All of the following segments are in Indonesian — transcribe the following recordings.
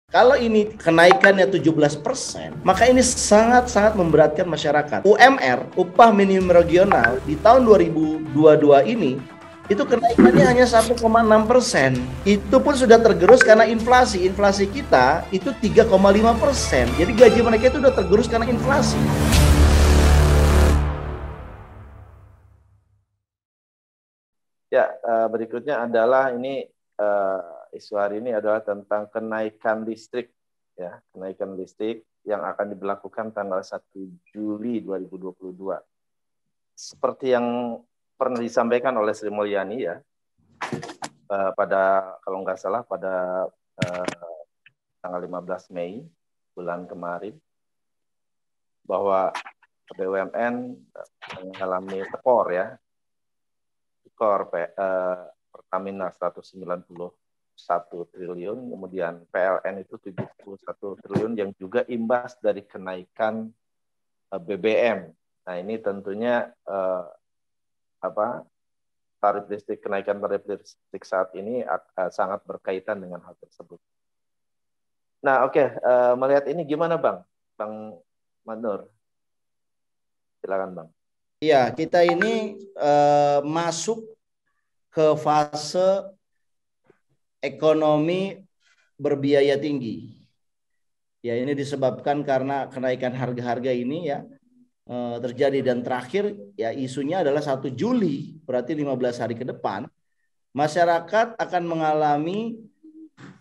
Kalau ini kenaikannya 17%, maka ini sangat-sangat memberatkan masyarakat. UMR, upah minimum regional, di tahun 2022 ini, itu kenaikannya hanya 1,6%. Itu pun sudah tergerus karena inflasi. Inflasi kita itu 3,5%. Jadi gaji mereka itu sudah tergerus karena inflasi. Ya, berikutnya adalah ini isu hari ini adalah tentang kenaikan listrik, ya, kenaikan listrik yang akan diberlakukan tanggal 1 Juli 2022. Seperti yang pernah disampaikan oleh Sri Mulyani, ya, pada, kalau nggak salah, pada tanggal 15 Mei bulan kemarin, bahwa BUMN mengalami tekor, ya, tekor Pertamina 191 triliun, kemudian PLN itu 71 triliun yang juga imbas dari kenaikan BBM. Nah, ini tentunya kenaikan tarif listrik saat ini sangat berkaitan dengan hal tersebut. Nah, oke, melihat ini gimana, Bang Manur? Silakan, Bang. Iya, kita ini masuk ke fase ekonomi berbiaya tinggi. Ya, ini disebabkan karena kenaikan harga-harga ini, ya, terjadi, dan terakhir, ya, isunya adalah 1 Juli, berarti 15 hari ke depan masyarakat akan mengalami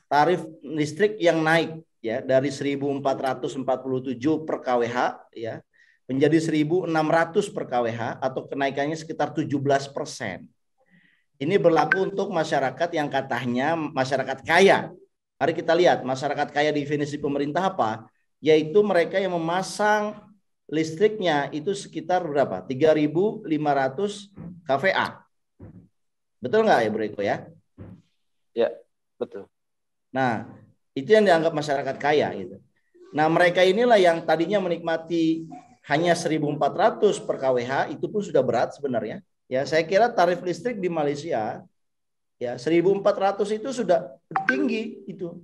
tarif listrik yang naik, ya, dari 1.447 per kWh, ya, menjadi 1.600 per kWh, atau kenaikannya sekitar 17%. Ini berlaku untuk masyarakat yang katanya masyarakat kaya. Mari kita lihat masyarakat kaya definisi pemerintah apa? Yaitu mereka yang memasang listriknya itu sekitar berapa? 3.500 kVA. Betul nggak ya, Bro Eko, ya? Ya, betul. Nah, itu yang dianggap masyarakat kaya gitu. Nah, mereka inilah yang tadinya menikmati hanya 1.400 per kWh, itu pun sudah berat sebenarnya. Ya, saya kira tarif listrik di Malaysia, ya, 1.400 itu sudah tinggi itu.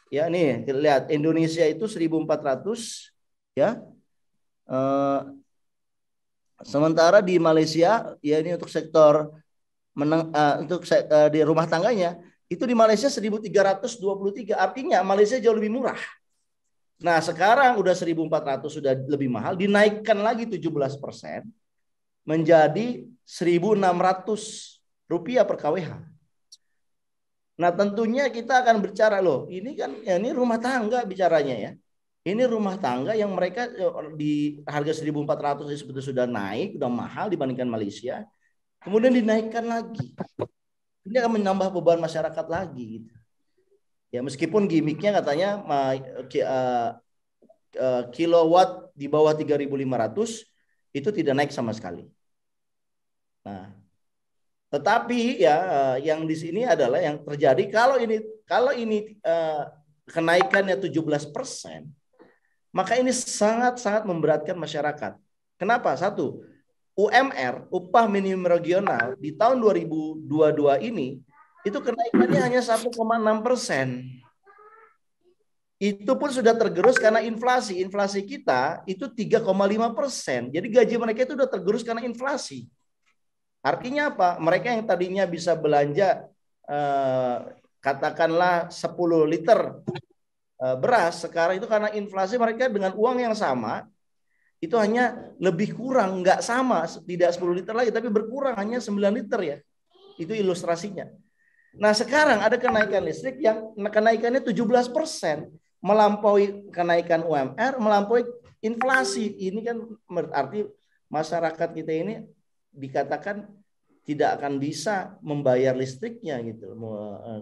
Ya, nih kita lihat Indonesia itu 1.400, ya. Sementara di Malaysia, ya, ini untuk sektor di rumah tangganya itu di Malaysia 1.323, artinya Malaysia jauh lebih murah. Nah, sekarang udah 1.400 sudah lebih mahal, dinaikkan lagi 17% menjadi 1.600 rupiah per kWh. Nah, tentunya kita akan bicara, loh, ini kan, ya, ini rumah tangga bicaranya, ya. Ini rumah tangga yang mereka di harga 1.400 sebetulnya sudah naik, sudah mahal dibandingkan Malaysia. Kemudian dinaikkan lagi. Ini akan menambah beban masyarakat lagi gitu. Ya, meskipun gimmicknya katanya kilowatt di bawah 3.500 itu tidak naik sama sekali. Nah, tetapi, ya, yang di sini adalah yang terjadi kalau ini kenaikannya 17%, maka ini sangat-sangat memberatkan masyarakat. Kenapa? Satu, UMR, upah minimum regional, di tahun 2022 ini itu kenaikannya hanya 1,6%. Itu pun sudah tergerus karena inflasi. Inflasi kita itu 3,5%. Jadi gaji mereka itu sudah tergerus karena inflasi. Artinya apa? Mereka yang tadinya bisa belanja katakanlah 10 liter beras, sekarang itu karena inflasi mereka dengan uang yang sama itu hanya lebih kurang, nggak sama, tidak 10 liter lagi, tapi berkurang hanya 9 liter, ya. Itu ilustrasinya. Nah, sekarang ada kenaikan listrik yang kenaikannya 17%, melampaui kenaikan UMR, melampaui inflasi. Ini kan berarti masyarakat kita ini dikatakan tidak akan bisa membayar listriknya gitu,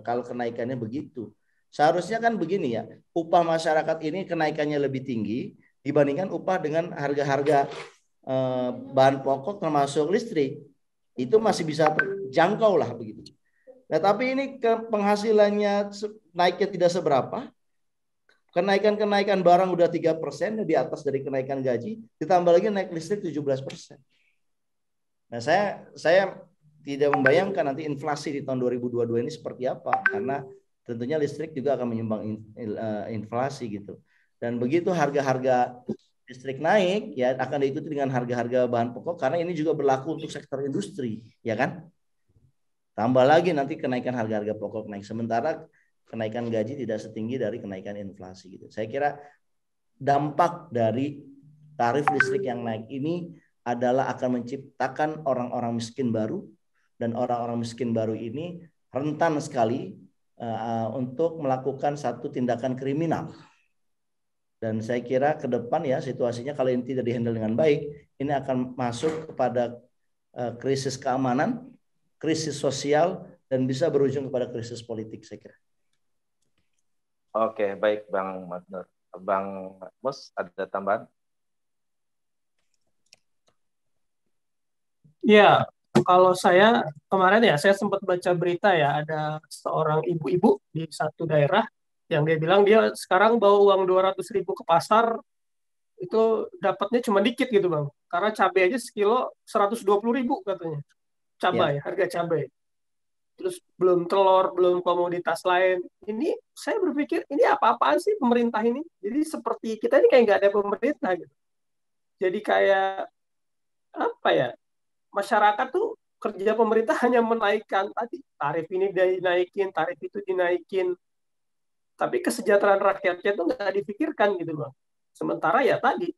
kalau kenaikannya begitu. Seharusnya kan begini, ya, upah masyarakat ini kenaikannya lebih tinggi dibandingkan upah dengan harga-harga bahan pokok termasuk listrik. Itu masih bisa terjangkau lah begitu. Nah, tapi ini penghasilannya naiknya tidak seberapa. Kenaikan barang udah 3% di atas dari kenaikan gaji, ditambah lagi naik listrik 17%. Nah, saya tidak membayangkan nanti inflasi di tahun 2022 ini seperti apa, karena tentunya listrik juga akan menyumbang inflasi gitu. Dan begitu harga-harga listrik naik, ya akan diikuti dengan harga-harga bahan pokok, karena ini juga berlaku untuk sektor industri, ya kan? Tambah lagi nanti kenaikan harga-harga pokok naik, sementara kenaikan gaji tidak setinggi dari kenaikan inflasi gitu. Saya kira dampak dari tarif listrik yang naik ini adalah akan menciptakan orang-orang miskin baru, dan orang-orang miskin baru ini rentan sekali untuk melakukan satu tindakan kriminal. Dan saya kira ke depan ya situasinya kalau ini tidak dihandle dengan baik, ini akan masuk kepada krisis keamanan, krisis sosial, dan bisa berujung kepada krisis politik, saya kira. Oke, baik Bang Madnur. Bang Mus, ada tambahan? Ya, kalau saya kemarin ya saya sempat baca berita ya, ada seorang ibu-ibu di satu daerah yang dia bilang dia sekarang bawa uang 200.000 ke pasar itu dapatnya cuma dikit gitu Bang. Karena cabai aja sekilo 120.000 katanya. Cabai, harga cabai. Terus belum telur, belum komoditas lain. Ini saya berpikir ini apa-apaan sih pemerintah ini? Jadi seperti kita ini kayak nggak ada pemerintah gitu. Jadi kayak apa ya? Masyarakat tuh kerja pemerintah hanya menaikkan tadi tarif ini dinaikin, tarif itu dinaikin, tapi kesejahteraan rakyatnya tuh nggak dipikirkan gitu Bang. Sementara ya tadi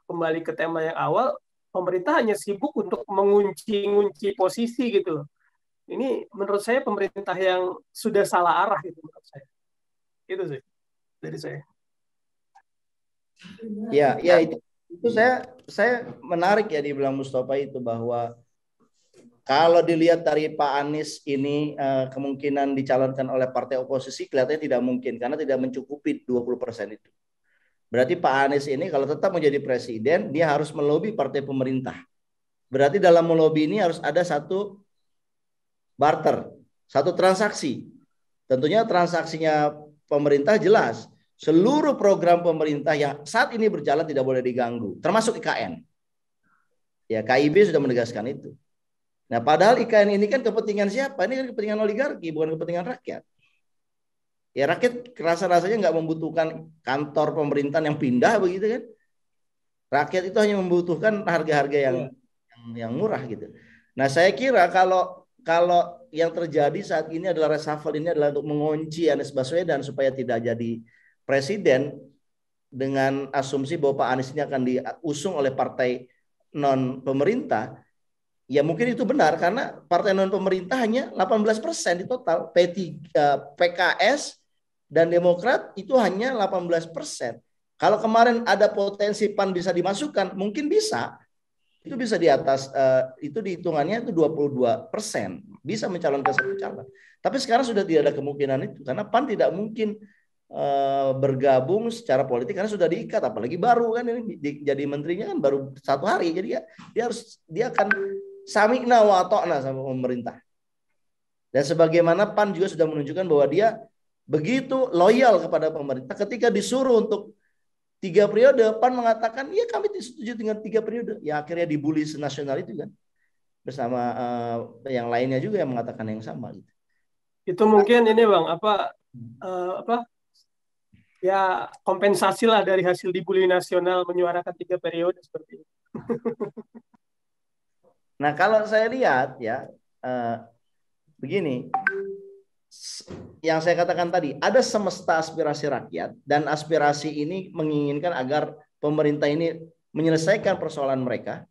kembali ke tema yang awal, pemerintah hanya sibuk untuk mengunci posisi gitu. Ini menurut saya pemerintah yang sudah salah arah gitu menurut saya. Itu sih dari saya. Ya itu saya menarik ya dibilang Mustafa itu, bahwa kalau dilihat dari Pak Anies ini kemungkinan dicalonkan oleh partai oposisi kelihatannya tidak mungkin karena tidak mencukupi 20% itu. Berarti Pak Anies ini kalau tetap menjadi presiden, dia harus melobi partai pemerintah. Berarti dalam melobi ini harus ada satu barter, satu transaksi. Tentunya transaksinya pemerintah jelas. Seluruh program pemerintah yang saat ini berjalan tidak boleh diganggu, termasuk IKN. Ya, KIB sudah menegaskan itu. Nah, padahal IKN ini kan kepentingan siapa? Ini kan kepentingan oligarki, bukan kepentingan rakyat. Ya, rakyat rasa-rasanya nggak membutuhkan kantor pemerintahan yang pindah begitu kan. Rakyat itu hanya membutuhkan harga-harga yang murah gitu. Nah, saya kira kalau yang terjadi saat ini adalah reshuffle ini adalah untuk mengunci Anies Baswedan supaya tidak jadi presiden, dengan asumsi bahwa Pak Anies ini akan diusung oleh partai non pemerintah. Ya mungkin itu benar karena partai non pemerintah hanya 18% di total. PKS dan Demokrat itu hanya 18%. Kalau kemarin ada potensi PAN bisa dimasukkan, mungkin bisa. Itu bisa di atas, itu dihitungannya itu 22%. Bisa mencalonkan satu calon. Tapi sekarang sudah tidak ada kemungkinan itu. Karena PAN tidak mungkin bergabung secara politik karena sudah diikat. Apalagi baru kan ini jadi menterinya kan baru 1 hari. Jadi dia akan sami'na wa ta'na sama pemerintah. Dan sebagaimana PAN juga sudah menunjukkan bahwa dia begitu loyal kepada pemerintah. Ketika disuruh untuk 3 periode, PAN mengatakan, ya kami setuju dengan 3 periode. Ya akhirnya dibully senasional itu kan. Bersama yang lainnya juga yang mengatakan yang sama. Gitu. Itu mungkin ini Bang, ya kompensasi lah dari hasil dibully nasional menyuarakan 3 periode seperti itu. Nah kalau saya lihat ya begini, yang saya katakan tadi ada semesta aspirasi rakyat dan aspirasi ini menginginkan agar pemerintah ini menyelesaikan persoalan mereka,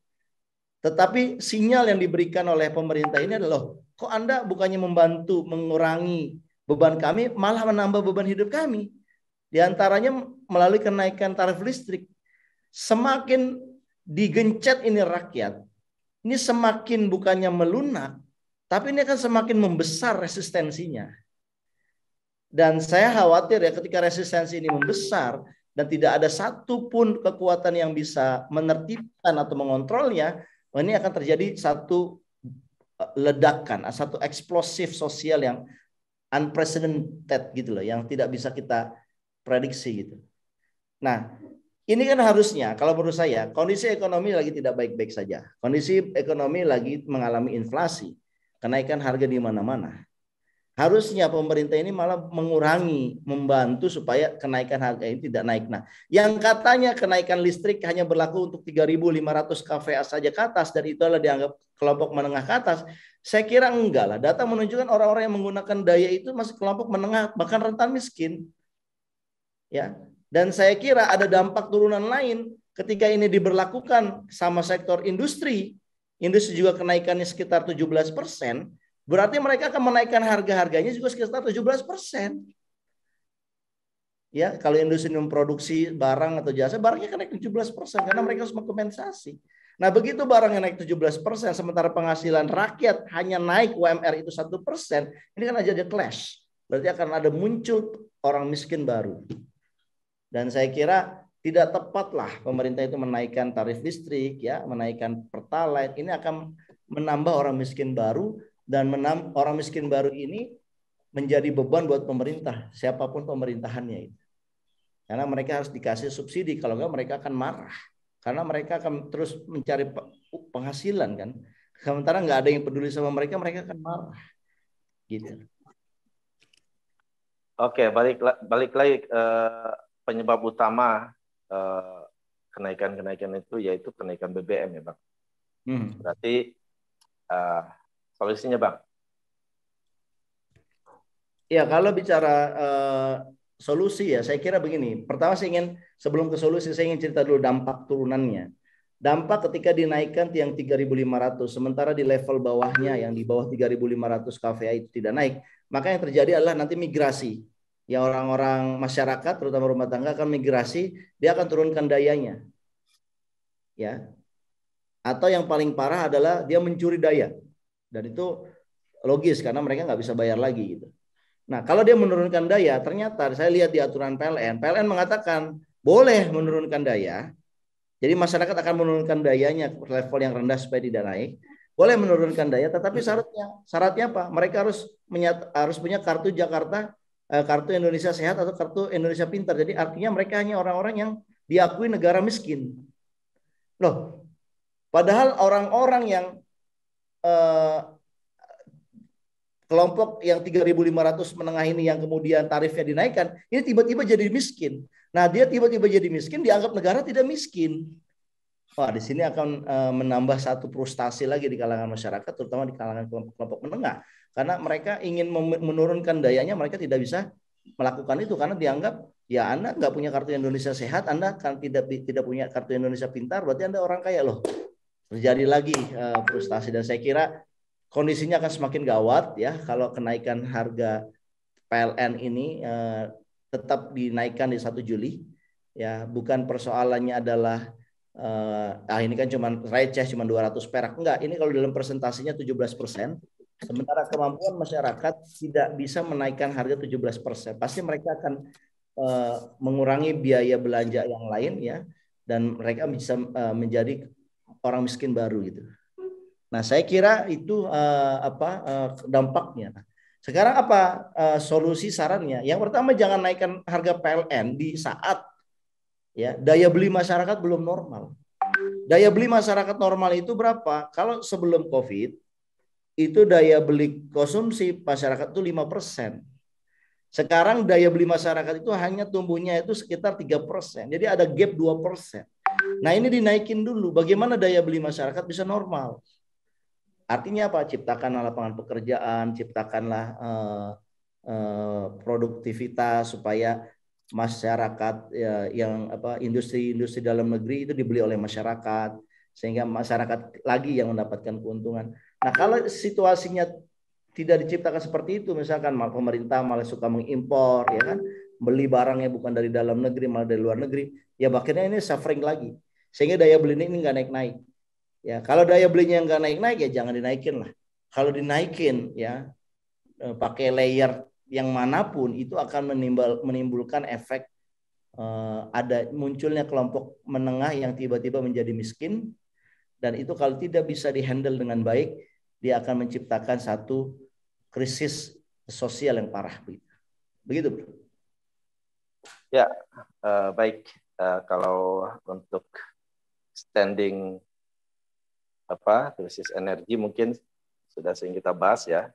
tetapi sinyal yang diberikan oleh pemerintah ini adalah kok Anda bukannya membantu mengurangi beban kami, malah menambah beban hidup kami, diantaranya melalui kenaikan tarif listrik. Semakin digencet ini rakyat, ini semakin bukannya melunak, tapi ini akan semakin membesar resistensinya. Dan saya khawatir ya ketika resistensi ini membesar dan tidak ada satupun kekuatan yang bisa menertibkan atau mengontrolnya, ini akan terjadi satu ledakan, satu eksplosif sosial yang unprecedented gitu loh, yang tidak bisa kita prediksi gitu. Nah, ini kan harusnya kalau menurut saya kondisi ekonomi lagi tidak baik-baik saja. Kondisi ekonomi lagi mengalami inflasi, kenaikan harga di mana-mana. Harusnya pemerintah ini malah mengurangi, membantu supaya kenaikan harga ini tidak naik. Nah, yang katanya kenaikan listrik hanya berlaku untuk 3.500 kVA saja ke atas dan itu adalah dianggap kelompok menengah ke atas. Saya kira enggak lah. Data menunjukkan orang-orang yang menggunakan daya itu masih kelompok menengah, bahkan rentan miskin. Ya. Dan saya kira ada dampak turunan lain ketika ini diberlakukan sama sektor industri. Industri juga kenaikannya sekitar 17%. Berarti mereka akan menaikkan harga-harganya juga sekitar 17%. Ya, kalau industri memproduksi barang atau jasa, barangnya akan naik 17% karena mereka harus mengkompensasi. Nah, begitu barangnya naik 17%, sementara penghasilan rakyat hanya naik UMR itu 1%, ini kan aja ada clash. Berarti akan ada muncul orang miskin baru. Dan saya kira tidak tepatlah pemerintah itu menaikkan tarif listrik, ya, menaikkan pertalite. Ini akan menambah orang miskin baru dan orang miskin baru ini menjadi beban buat pemerintah, siapapun pemerintahannya itu. Karena mereka harus dikasih subsidi, kalau enggak mereka akan marah. Karena mereka akan terus mencari penghasilan kan. Sementara nggak ada yang peduli sama mereka, mereka akan marah. Gitu. Oke, balik lagi penyebab utama kenaikan itu yaitu kenaikan BBM ya Bang. Berarti solusinya Bang? Ya kalau bicara solusi ya saya kira begini. Pertama sebelum ke solusi saya ingin cerita dulu dampak turunannya. Dampak ketika dinaikkan tiang 3.500 sementara di level bawahnya yang di bawah 3.500 kVA itu tidak naik, maka yang terjadi adalah nanti migrasi. Ya orang-orang masyarakat terutama rumah tangga akan migrasi, dia akan turunkan dayanya. Ya. Atau yang paling parah adalah dia mencuri daya. Dan itu logis karena mereka nggak bisa bayar lagi gitu. Nah, kalau dia menurunkan daya, ternyata saya lihat di aturan PLN mengatakan boleh menurunkan daya. Jadi masyarakat akan menurunkan dayanya ke level yang rendah supaya tidak naik. Boleh menurunkan daya, tetapi syaratnya apa? Mereka harus punya kartu Jakarta, kartu Indonesia Sehat atau kartu Indonesia Pintar. Jadi artinya mereka hanya orang-orang yang diakui negara miskin. Loh, padahal orang-orang yang kelompok yang 3.500 menengah ini yang kemudian tarifnya dinaikkan, ini tiba-tiba jadi miskin. Nah, dia tiba-tiba jadi miskin, dianggap negara tidak miskin. Wah, di sini akan menambah satu frustasi lagi di kalangan masyarakat, terutama di kalangan kelompok menengah. Karena mereka ingin menurunkan dayanya, mereka tidak bisa melakukan itu karena dianggap ya Anda nggak punya kartu Indonesia Sehat, Anda kan tidak punya kartu Indonesia Pintar, berarti Anda orang kaya loh. Terjadi lagi frustasi dan saya kira kondisinya akan semakin gawat ya kalau kenaikan harga PLN ini tetap dinaikkan di 1 Juli. Ya, bukan persoalannya adalah ini kan cuma receh cuma 200 perak. Enggak, ini kalau dalam presentasinya 17%. Sementara kemampuan masyarakat tidak bisa menaikkan harga 17%. Pasti mereka akan mengurangi biaya belanja yang lain ya dan mereka bisa menjadi orang miskin baru gitu. Nah, saya kira itu dampaknya. Sekarang apa solusi sarannya? Yang pertama jangan naikkan harga PLN di saat ya daya beli masyarakat belum normal. Daya beli masyarakat normal itu berapa? Kalau sebelum Covid itu daya beli konsumsi masyarakat itu 5%. Sekarang daya beli masyarakat itu hanya tumbuhnya itu sekitar 3%. Jadi ada gap 2%. Nah, ini dinaikin dulu. Bagaimana daya beli masyarakat bisa normal? Artinya apa? Ciptakanlah lapangan pekerjaan, ciptakanlah produktivitas supaya masyarakat yang industri-industri dalam negeri itu dibeli oleh masyarakat sehingga masyarakat lagi yang mendapatkan keuntungan. Nah, kalau situasinya tidak diciptakan seperti itu, misalkan pemerintah malah suka mengimpor, ya kan, beli barangnya bukan dari dalam negeri malah dari luar negeri, ya akhirnya ini suffering lagi, sehingga daya beli ini nggak naik-naik. Ya, kalau daya belinya nggak naik-naik ya jangan dinaikin lah. Kalau dinaikin ya pakai layer yang manapun itu akan menimbulkan efek ada munculnya kelompok menengah yang tiba-tiba menjadi miskin dan itu kalau tidak bisa dihandle dengan baik dia akan menciptakan satu krisis sosial yang parah begitu bro. Ya baik kalau untuk standing krisis energi mungkin sudah sering kita bahas ya.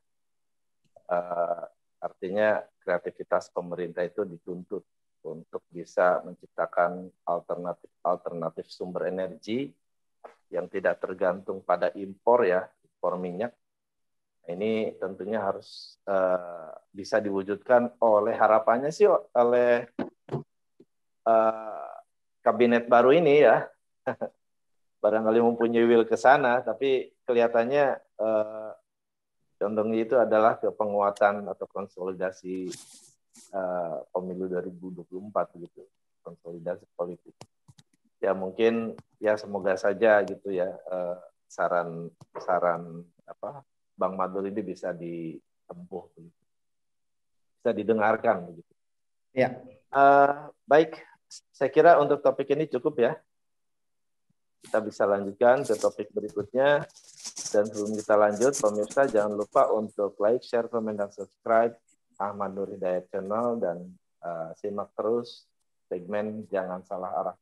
Artinya kreativitas pemerintah itu dituntut untuk bisa menciptakan alternatif sumber energi yang tidak tergantung pada impor ya, impor minyak. Ini tentunya harus bisa diwujudkan oleh harapannya sih oleh kabinet baru ini ya. Barangkali mempunyai will ke sana, tapi kelihatannya condongnya itu adalah ke penguatan atau konsolidasi pemilu 2024 gitu, konsolidasi politik. Ya mungkin ya semoga saja gitu ya saran apa Bang Madul ini bisa ditempuh, bisa didengarkan begitu. Ya. Baik, saya kira untuk topik ini cukup ya. Kita bisa lanjutkan ke topik berikutnya. Dan sebelum kita lanjut, pemirsa jangan lupa untuk like, share, komen, dan subscribe Ahmad Nur Hidayat Channel dan simak terus segmen Jangan Salah Arah